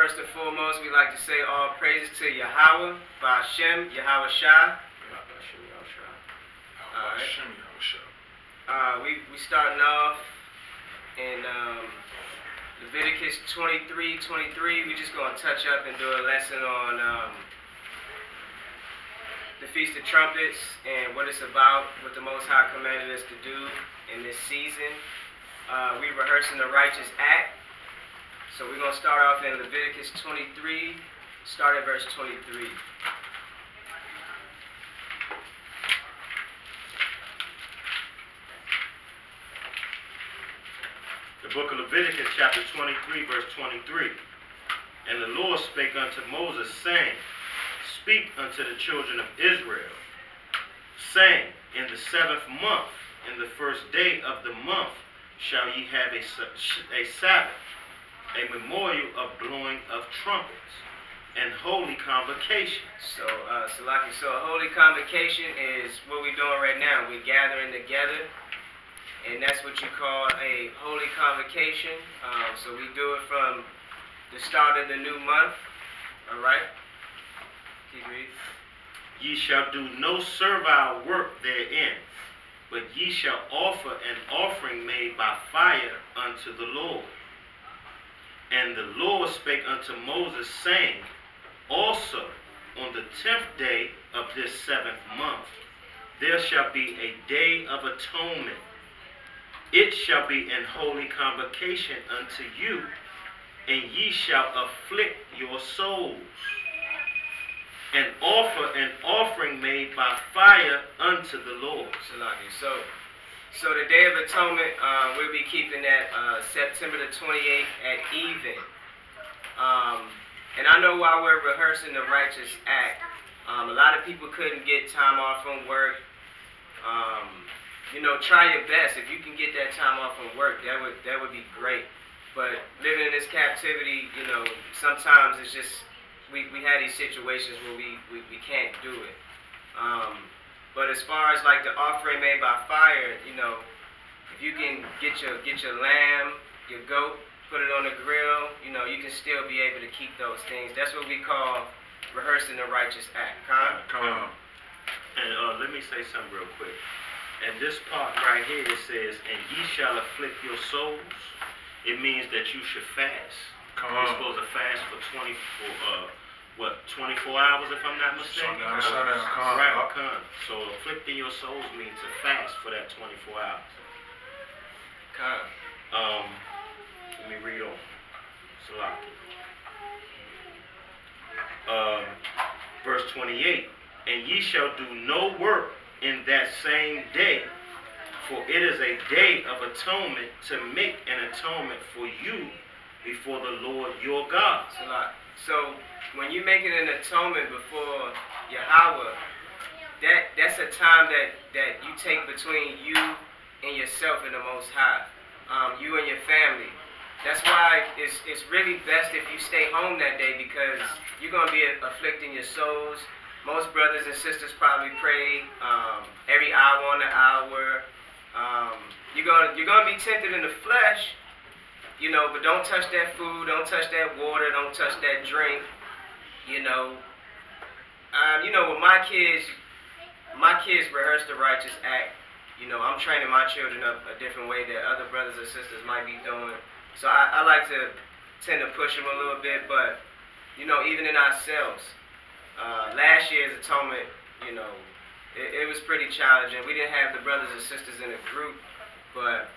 First and foremost, we like to say all praises to Yahweh, Ba'ashem, Yahweh Shai. We starting off in Leviticus 23:23. We're just going to touch up and do a lesson on the Feast of Trumpets and what it's about, what the Most High commanded us to do in this season. We're rehearsing the righteous act. So we're going to start off in Leviticus 23, start at verse 23. The book of Leviticus, chapter 23, verse 23. And the Lord spake unto Moses, saying, Speak unto the children of Israel, saying, In the 7th month, in the first day of the month, shall ye have a Sabbath, a memorial of blowing of trumpets, and holy convocation. So a holy convocation is what we're doing right now. We're gathering together, and that's what you call a holy convocation. So we do it from the start of the new month. All right? Keep reading. Ye shall do no servile work therein, but ye shall offer an offering made by fire unto the Lord. And the Lord spake unto Moses, saying, Also on the 10th day of this 7th month, there shall be a day of atonement. It shall be an holy convocation unto you, and ye shall afflict your souls, and offer an offering made by fire unto the Lord. So the Day of Atonement, we'll be keeping that September the 28th at even. And I know while we're rehearsing the Righteous Act, a lot of people couldn't get time off from work. Try your best. If you can get that time off from work, that would be great. But living in this captivity, sometimes it's just, we have these situations where we can't do it. But as far as like the offering made by fire, if you can get your lamb, your goat, put it on the grill, you can still be able to keep those things. That's what we call rehearsing the righteous act. Come on. And let me say something real quick. And this part right here, it says, and ye shall afflict your souls. It means that you should fast. You're supposed to fast for 24 hours, if I'm not mistaken? Right. So afflicting your souls means to fast for that 24 hours. Let me read on. Salaki. Verse 28. And ye shall do no work in that same day, for it is a day of atonement to make an atonement for you before the Lord your God. So when you're making an atonement before Yahweh, that's a time that you take between you and yourself and the Most High, you and your family. That's why it's really best if you stay home that day, because you're going to be afflicting your souls. Most brothers and sisters probably pray every hour on the hour. You're gonna be tempted in the flesh, but don't touch that food, don't touch that water, don't touch that drink. With my kids rehearse the righteous act. I'm training my children up a different way that other brothers and sisters might be doing. So I like to tend to push them a little bit, but even in ourselves. Last year's atonement, it was pretty challenging. We didn't have the brothers and sisters in a group, but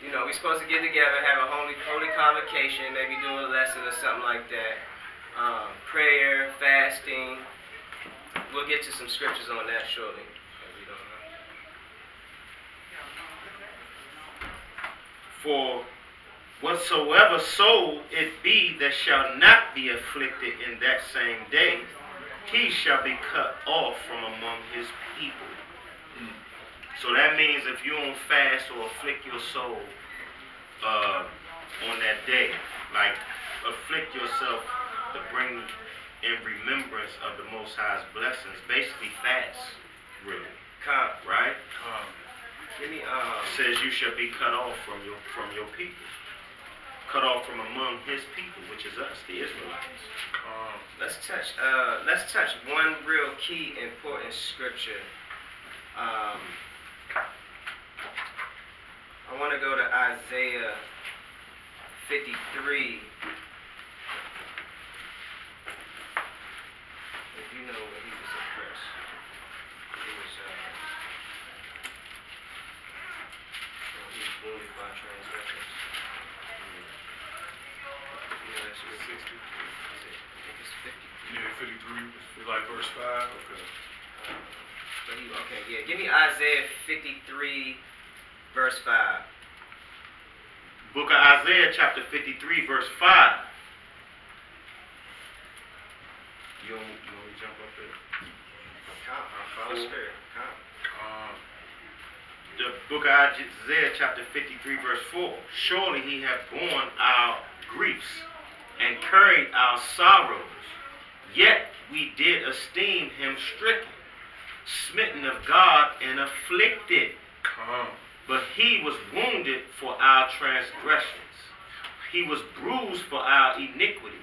we're supposed to get together, have a holy convocation, maybe do a lesson or something like that. Prayer, fasting. We'll get to some scriptures on that shortly. For whatsoever soul it be that shall not be afflicted in that same day, he shall be cut off from among his people. So that means if you don't fast or afflict your soul on that day, like afflict yourself to bring in remembrance of the Most High's blessings, basically fast, really. Right? Let me says you shall be cut off from your people. Cut off from among his people, which is us, the Israelites. Let's touch one real key important scripture. I want to go to Isaiah 53. If you know when he was oppressed, he was wounded by transgressions. You know that's 60. I think it's 50. Yeah, 53. It's like verse 5. Okay. Okay, yeah. Give me Isaiah 53, verse 5. Book of Isaiah, chapter 53, verse 5. You want me to jump up there? Follow Spirit. The book of Isaiah, chapter 53, verse 4. Surely he hath borne our griefs and carried our sorrows. Yet we did esteem him stricken, smitten of God, and afflicted. But he was wounded for our transgressions. He was bruised for our iniquities.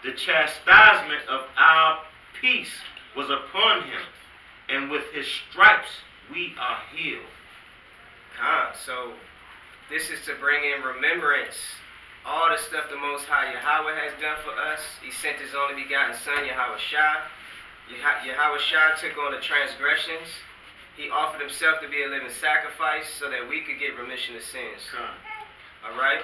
The chastisement of our peace was upon him, and with his stripes we are healed. So this is to bring in remembrance all the stuff the Most High Yahweh has done for us. He sent his only begotten Son, Yahweh Shai. Yahweh Shai took on the transgressions. He offered himself to be a living sacrifice so that we could get remission of sins. All right,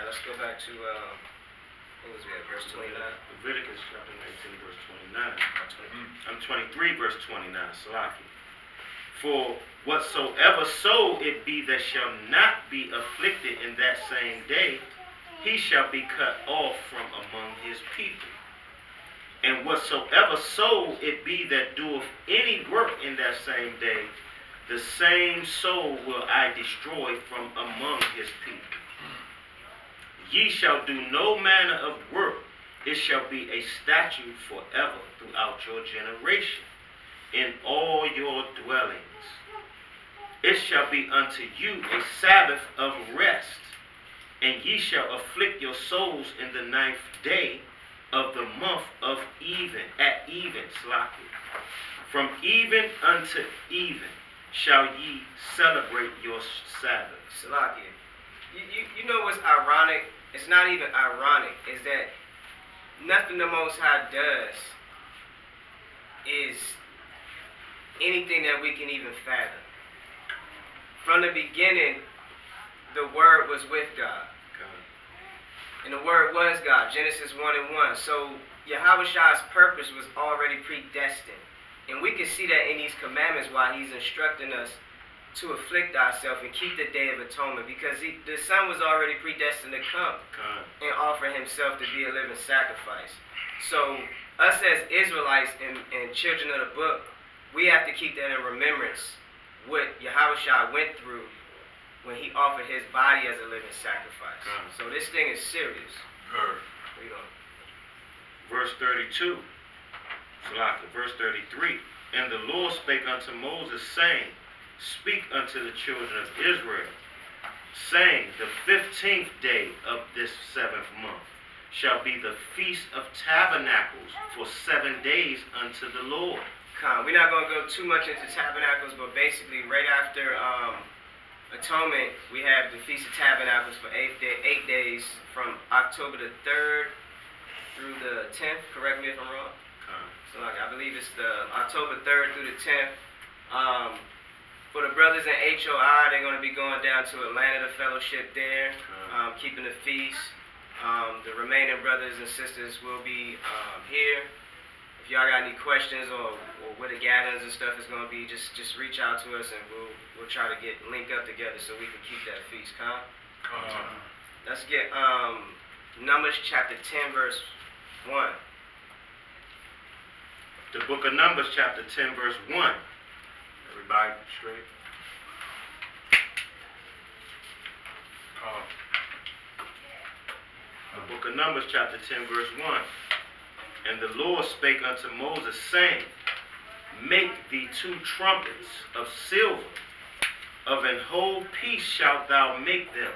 let's go back to, what was we at, verse 29? Leviticus chapter 19, verse 29. 23, verse 29, Salaki. For whatsoever soul it be that shall not be afflicted in that same day, he shall be cut off from among his people. And whatsoever soul it be that doeth any work in that same day, the same soul will I destroy from among his people. Ye shall do no manner of work. It shall be a statute forever throughout your generation, in all your dwellings. It shall be unto you a Sabbath of rest, and ye shall afflict your souls in the 9th day of the month of even, at even, Slaki. From even unto even shall ye celebrate your Sabbath. Slaki. You know what's ironic? It's not even ironic. Is that nothing the Most High does is anything that we can even fathom. From the beginning, the Word was with God. And the Word was God. Genesis 1 and 1. So Yahweh Shai's purpose was already predestined. And we can see that in these commandments while he's instructing us to afflict ourselves and keep the Day of Atonement, because the Son was already predestined to come and offer himself to be a living sacrifice. So us as Israelites and children of the book, we have to keep that in remembrance, what Yahweh Shai went through when he offered his body as a living sacrifice. So this thing is serious. Read on. Verse 32. Salaki, verse 33. And the Lord spake unto Moses, saying, Speak unto the children of Israel, saying, The 15th day of this 7th month shall be the Feast of Tabernacles for 7 days unto the Lord. We're not going to go too much into tabernacles, but basically right after Atonement, we have the Feast of Tabernacles for 8 days from October the 3rd through the 10th. Correct me if I'm wrong. So I believe it's the October 3rd through the 10th. For the brothers in HOI, they're going to be going down to Atlanta to fellowship there, keeping the feast. The remaining brothers and sisters will be here. If y'all got any questions or where the gatherings and stuff is going to be, just reach out to us and we'll try to link up together so we can keep that feast. Let's get Numbers chapter 10 verse 1. The book of Numbers chapter 10 verse 1. Everybody straight. The book of Numbers chapter 10 verse 1. And the Lord spake unto Moses, saying, Make thee 2 trumpets of silver, of an whole piece shalt thou make them.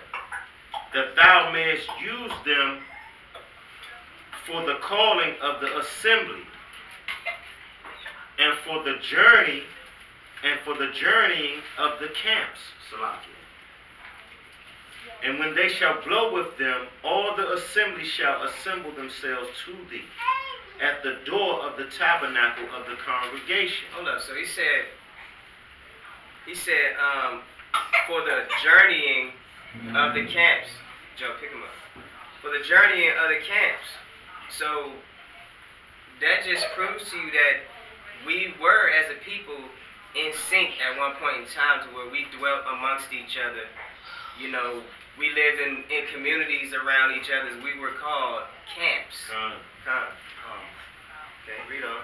that thou mayest use them for the calling of the assembly, and for the journey, and for the journeying of the camps. Salakia. And when they shall blow with them, all the assembly shall assemble themselves to thee at the door of the tabernacle of the congregation. Hold up. So he said, for the journeying of the camps. Joe, pick him up. For the journeying of the camps. So that just proves to you that we were, as a people, in sync at one point in time, to where we dwelt amongst each other. You know, we lived in communities around each other. We were called camps. Okay, read on.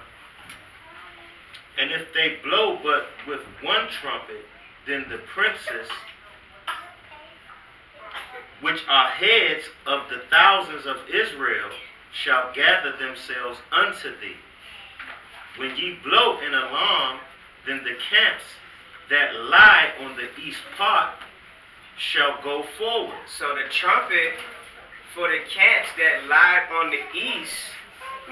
And if they blow but with one trumpet, then the princes, which are heads of the thousands of Israel, shall gather themselves unto thee. When ye blow an alarm, then the camps that lie on the east part shall go forward. So the trumpet for the camps that lie on the east,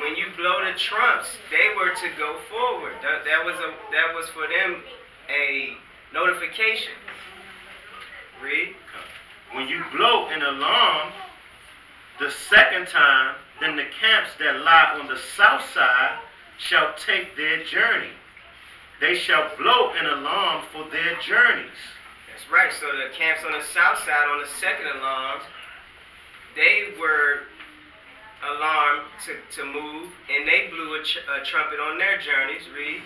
when you blow the trumps, they were to go forward. That was for them a notification. Read. When you blow an alarm the second time, then the camps that lie on the south side shall take their journey. They shall blow an alarm for their journeys. That's right. So the camps on the south side, on the second alarm, they were alarmed to move, and they blew a trumpet on their journeys. Read.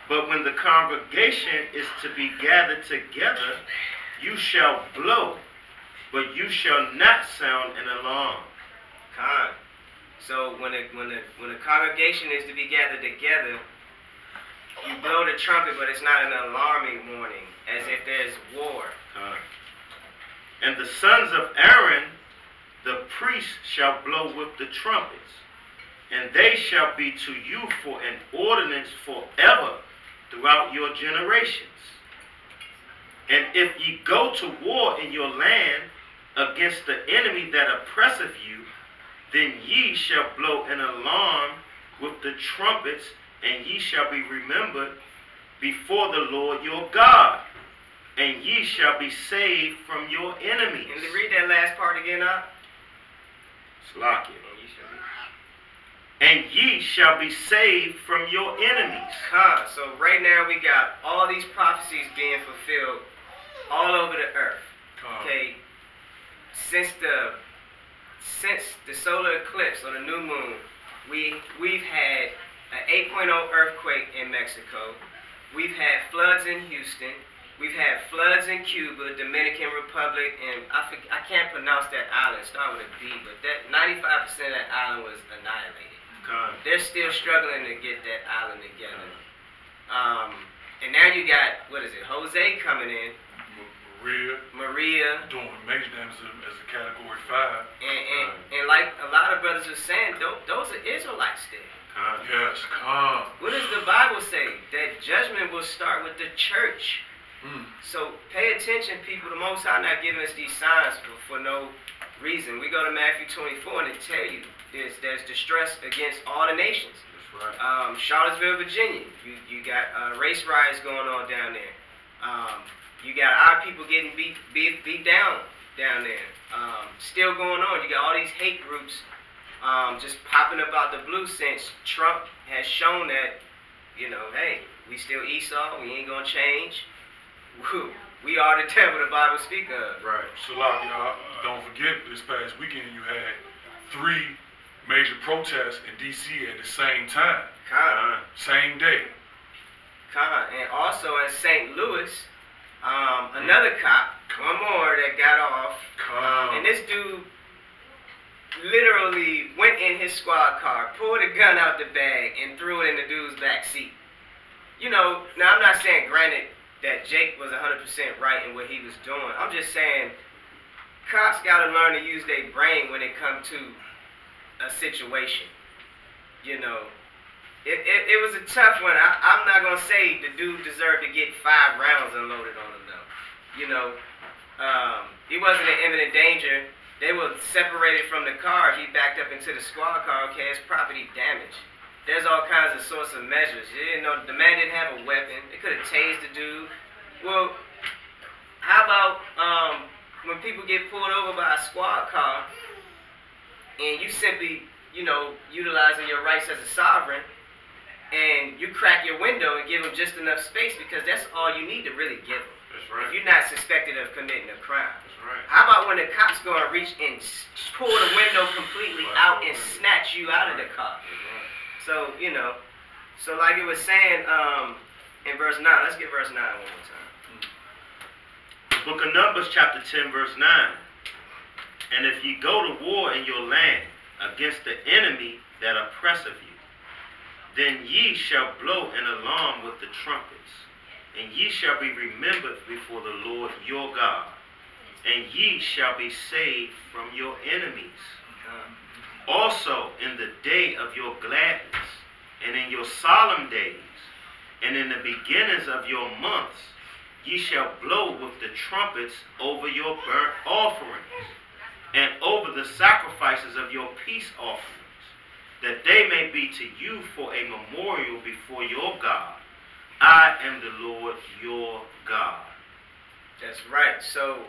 But when the congregation is to be gathered together, you shall blow, but you shall not sound an alarm. Con. So when the congregation is to be gathered together, you blow the trumpet, but it's not an alarming warning, as if there's war. And the sons of Aaron, the priests, shall blow with the trumpets, and they shall be to you for an ordinance forever throughout your generations. And if ye go to war in your land against the enemy that oppresseth you, then ye shall blow an alarm with the trumpets, and ye shall be remembered before the Lord your God, and ye shall be saved from your enemies. And to read that last part again, Slakia. And ye shall be saved from your enemies. So right now we got all these prophecies being fulfilled all over the earth. Okay, since the solar eclipse or the new moon, we've had an 8.0 earthquake in Mexico. We've had floods in Houston. We've had floods in Cuba, Dominican Republic, and I can't pronounce that island. Start with a B, but that 95% of that island was annihilated. They're still struggling to get that island together. And now you got, what is it, Jose coming in. Maria. Doing major damage as a category 5. And like a lot of brothers are saying, those are Israelites there. Yes, What does the Bible say? That judgment will start with the church. So pay attention, people. The Most High not giving us these signs for no reason. We go to Matthew 24 and it tell you there's distress against all the nations. That's right. Charlottesville, Virginia. You got race riots going on down there. You got our people getting beat down there. Still going on. You got all these hate groups just popping up out the blue since Trump has shown that, you know, hey, we still Esau. We ain't gonna change. We are the devil the Bible speak of. Right. So, y'all, don't forget, this past weekend you had 3 major protests in D.C. at the same time. Same day. And also in St. Louis, another cop, one more that got off. And this dude literally went in his squad car, pulled a gun out the bag, and threw it in the dude's back seat. You know, now I'm not saying, granted, that Jake was 100% right in what he was doing. I'm just saying, cops got to learn to use their brain when it comes to a situation. You know, it was a tough one. I'm not going to say the dude deserved to get 5 rounds unloaded on him, though. You know, he wasn't in imminent danger. They were separated from the car. He backed up into the squad car. Okay, it's property damage. There's all kinds of sorts of measures. You didn't know the man didn't have a weapon. They could have tased the dude. Well, how about when people get pulled over by a squad car and you simply, you know, utilizing your rights as a sovereign, and you crack your window and give them just enough space because that's all you need to really give them. That's right. If you're not suspected of committing a crime. That's right. How about when the cops go and reach and pull the window completely out and snatch you out of the car? So, you know, so like it was saying in verse 9, let's get verse 9 one more time. The book of Numbers chapter 10 verse 9. And if ye go to war in your land against the enemy that oppresseth you, then ye shall blow an alarm with the trumpets, and ye shall be remembered before the Lord your God, and ye shall be saved from your enemies. Also in the day of your gladness, and in your solemn days, and in the beginnings of your months, ye shall blow with the trumpets over your burnt offerings, and over the sacrifices of your peace offerings, that they may be to you for a memorial before your God. I am the Lord your God. That's right. So,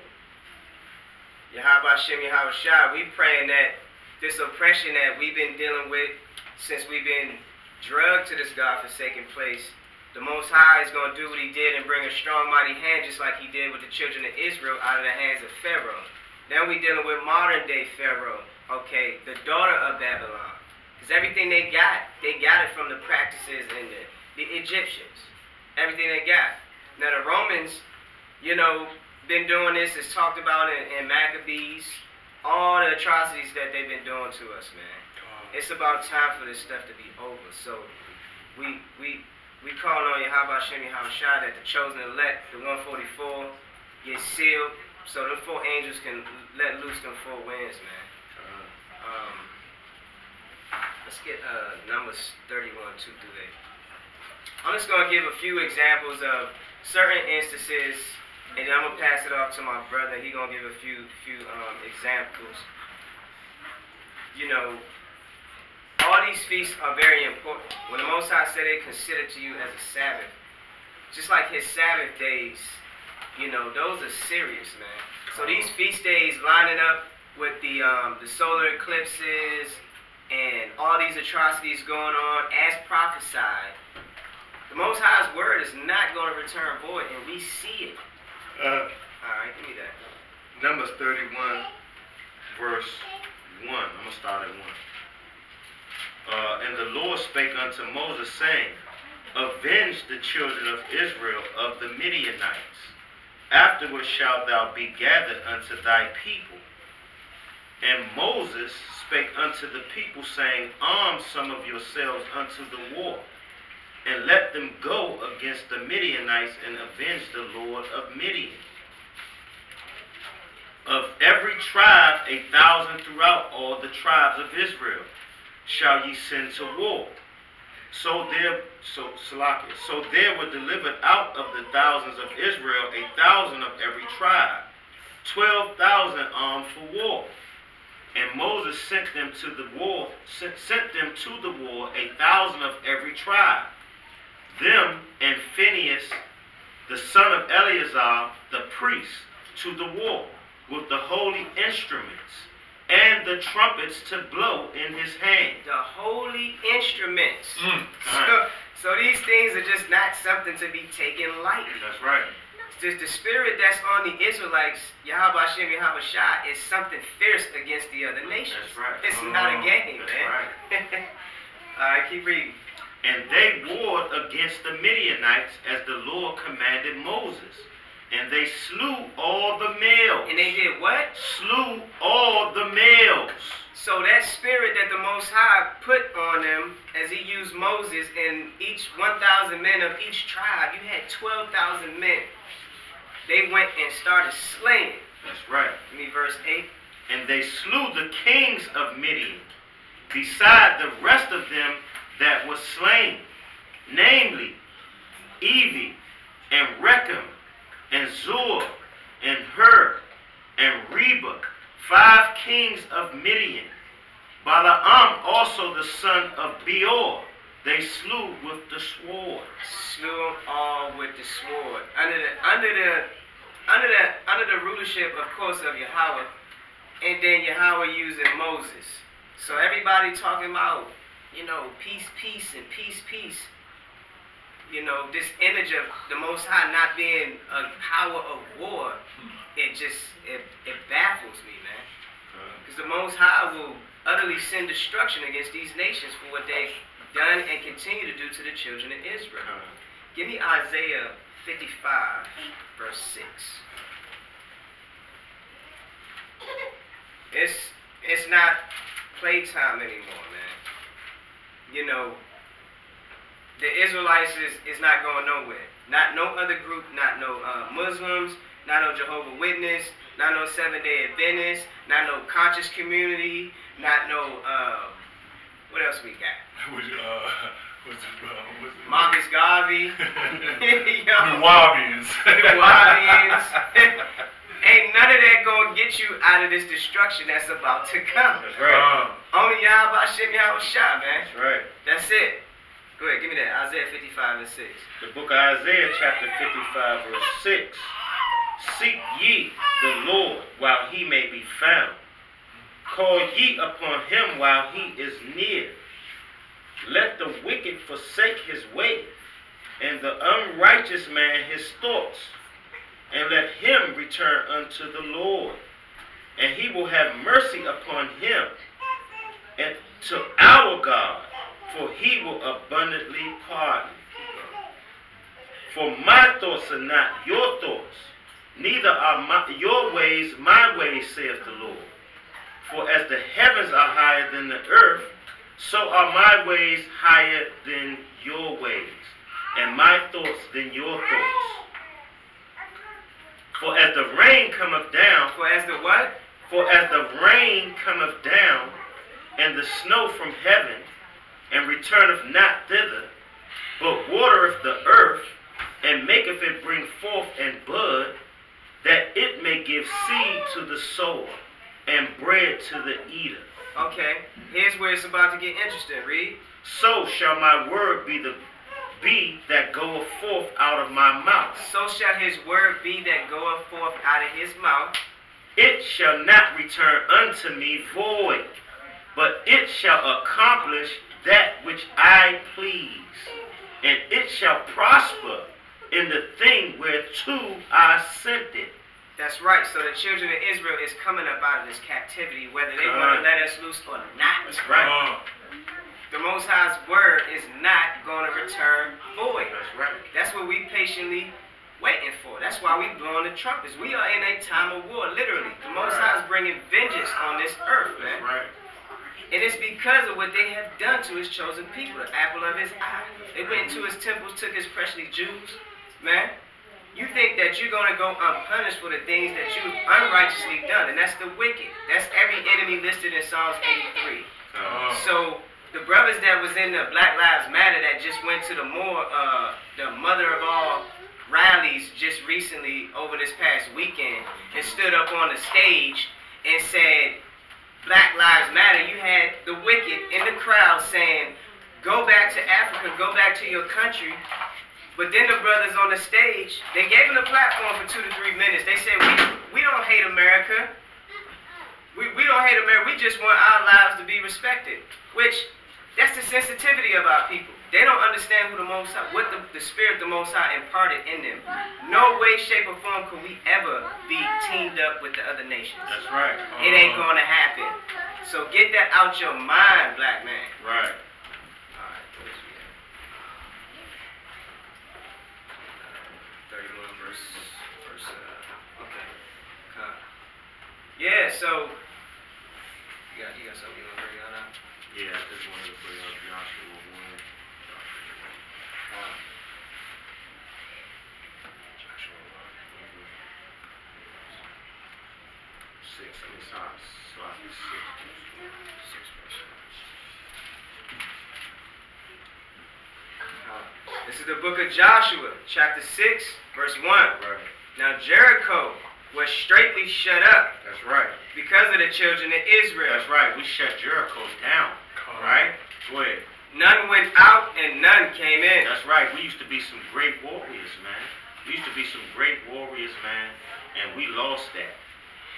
Yahweh Shem Yahweh Shai, we praying that this oppression that we've been dealing with since we've been drugged to this God-forsaken place, the Most High is going to do what he did and bring a strong, mighty hand just like he did with the children of Israel out of the hands of Pharaoh. Now we're dealing with modern-day Pharaoh, okay, the daughter of Babylon. Because everything they got it from the practices and the Egyptians. Everything they got. Now the Romans, you know, been doing this, is talked about in Maccabees, all the atrocities that they've been doing to us, man. It's about time for this stuff to be over. So we call on Yahweh Shem Yahweh Shai that the chosen elect, the 144, get sealed so the 4 angels can let loose them 4 winds, man. Let's get Numbers 31, 2 through 8. I'm just going to give a few examples of certain instances, and then I'm going to pass it off to my brother. He's going to give a few examples. You know, all these feasts are very important. When the Most High said they consider to you as a Sabbath, just like his Sabbath days, you know, those are serious, man. So these feast days lining up with the solar eclipses and all these atrocities going on as prophesied, the Most High's word is not going to return void, and we see it. All right, give me that. Numbers 31, verse 1. I'm going to start at 1. And the Lord spake unto Moses, saying, Avenge the children of Israel of the Midianites. Afterward shalt thou be gathered unto thy people. And Moses spake unto the people, saying, Arm some of yourselves unto the war, and let them go against the Midianites, and avenge the Lord of Midian. Of every tribe 1,000 throughout all the tribes of Israel shall ye send to war. So there were delivered out of the thousands of Israel 1,000 of every tribe, 12,000 armed for war. And Moses sent them to the war, 1,000 of every tribe. Them and Phinehas, the son of Eleazar, the priest, to the war, with the holy instruments, and the trumpets to blow in his hand. The holy instruments. So these things are just not something to be taken lightly. That's right. Just the spirit that's on the Israelites, Yahweh Shem Yahweh Shai, is something fierce against the other nations. That's right. It's not a game, that's man. Right. All right, keep reading. And they warred against the Midianites as the Lord commanded Moses. And they slew all the males. And they did what? Slew all the males. So that spirit that the Most High put on them as he used Moses, in each 1,000 men of each tribe, you had 12,000 men. They went and started slaying. That's right. Give me verse 8. And they slew the kings of Midian, beside the rest of them that were slain, namely Evi, and Rechem, and Zur, and Hur, and Reba, 5 kings of Midian, Balaam also the son of Beor, they slew with the sword. Slew them all with the sword. Under the rulership, of course, of Yahweh, and then Yahweh using Moses. So everybody talking about, you know, peace, peace, and peace, peace. You know, this image of the Most High not being a power of war, it baffles me, man. Because the Most High will utterly send destruction against these nations for what they've done and continue to do to the children of Israel. Give me Isaiah 55, verse 6. It's not playtime anymore, man. You know, the Israelites is not going nowhere. Not no other group, not no Muslims, not no Jehovah's Witness, not no Seventh-day Adventists, not no conscious community, not no, what else we got? Marcus Garvey. Wabians. Ain't none of that gonna get you out of this destruction that's about to come. That's right. Only Yahweh Hashem Yahweh Shah, man. That's right. That's it. Go ahead, give me that. Isaiah 55 and 6. The book of Isaiah, chapter 55, verse 6. Seek ye the Lord while he may be found. Call ye upon him while he is near. Let the wicked forsake his way, and the unrighteous man his thoughts. And let him return unto the Lord, and he will have mercy upon him, and to our God, for he will abundantly pardon. For my thoughts are not your thoughts, neither are your ways my ways, saith the Lord. For as the heavens are higher than the earth, so are my ways higher than your ways, and my thoughts than your thoughts. For as the rain cometh down, For as the what? For as the rain cometh down, and the snow from heaven, and returneth not thither, but watereth the earth, and maketh it bring forth and bud, that it may give seed to the sower, and bread to the eater. Okay, here's where it's about to get interesting. Read. So shall my word be that goeth forth out of my mouth. So shall his word be that goeth forth out of his mouth. It shall not return unto me void, but it shall accomplish that which I please, and it shall prosper in the thing whereto I sent it. That's right. So the children of Israel is coming up out of this captivity, whether they want to let us loose or not. That's right. The Most High's word is not going to return void. That's right. That's what we patiently waiting for. That's why we blowing the trumpets. We are in a time of war, literally. The Most High is bringing vengeance on this earth, man. That's right. And it's because of what they have done to his chosen people, the apple of his eye. They went into his temples, took his precious jewels. Man, you think that you're going to go unpunished for the things that you've unrighteously done, and that's the wicked. That's every enemy listed in Psalms 83. So the brothers that was in the Black Lives Matter that just went to the mother of all rallies just recently over this past weekend and stood up on the stage and said, Black Lives Matter, you had the wicked in the crowd saying, go back to Africa, go back to your country. But then the brothers on the stage, they gave them a platform for 2 to 3 minutes. They said, we don't hate America. We don't hate America. We just want our lives to be respected. Which, that's the sensitivity of our people. They don't understand who the Most High, what the Spirit the Most High imparted in them. No way, shape, or form could we ever be teamed up with the other nations. That's right. It ain't going to happen. So get that out your mind, black man. Right. All right, where's we at? 31 verse okay. Yeah, so you got something you want to bring out? Yeah, I just wanted to bring up Joshua 1. Joshua 1. 6. Let me start 6. This is the book of Joshua, chapter 6, verse 1. Right. Now Jericho was straitly shut up. That's right. because of the children of Israel. That's right. We shut Jericho down. Right? Go ahead. None went out and none came in. That's right. We used to be some great warriors, man. We used to be some great warriors, man. And we lost that.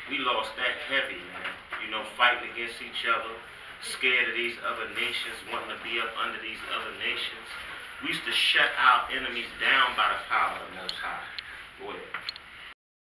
We lost that heavy, man. You know, fighting against each other, scared of these other nations, wanting to be up under these other nations. We used to shut our enemies down by the power of the Most High. Go ahead.